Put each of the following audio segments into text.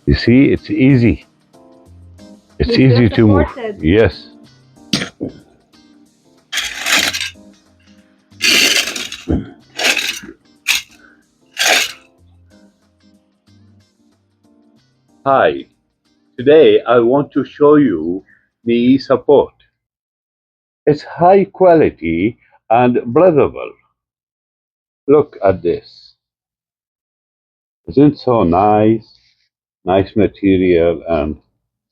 You see, it's easy. It's You easy feel to move. supported. Yes. Hi. Today I want to show you knee support. It's high quality and breathable. Look at this. Isn't it so nice? Nice material and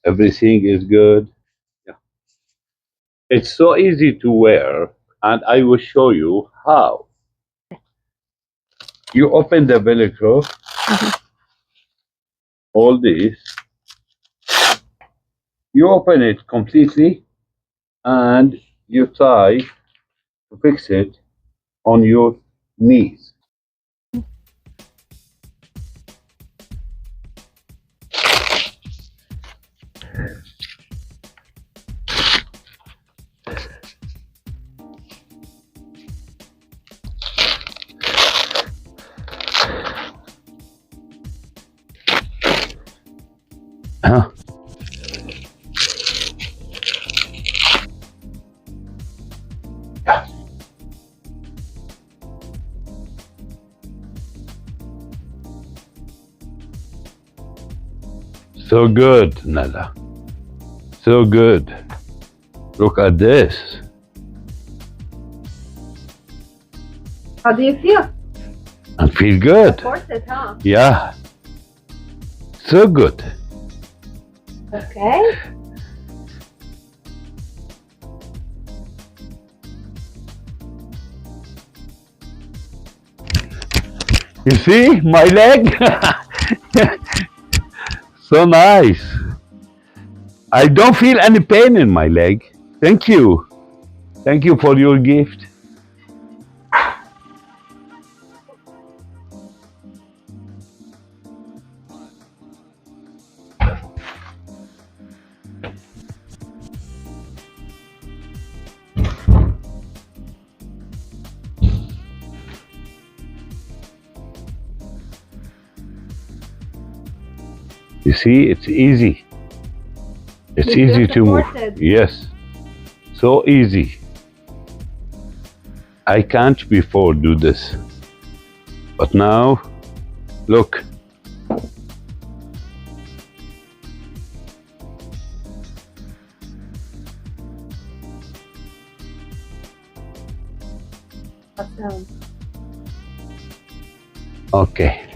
everything is good. Yeah. It's so easy to wear and I will show you how. You open the Velcro, all this. You open it completely and you try to fix it on your knees. Huh? So good, Nada. So good. Look at this. How do you feel? I feel good. Supported, huh? Yeah. So good. Okay. You see my leg? So nice. I don't feel any pain in my leg. Thank you. Thank you for your gift. You see, it's easy. It's You feel easy to move. supported. Yes. So easy. I can't before do this. But now, look. Awesome. Okay.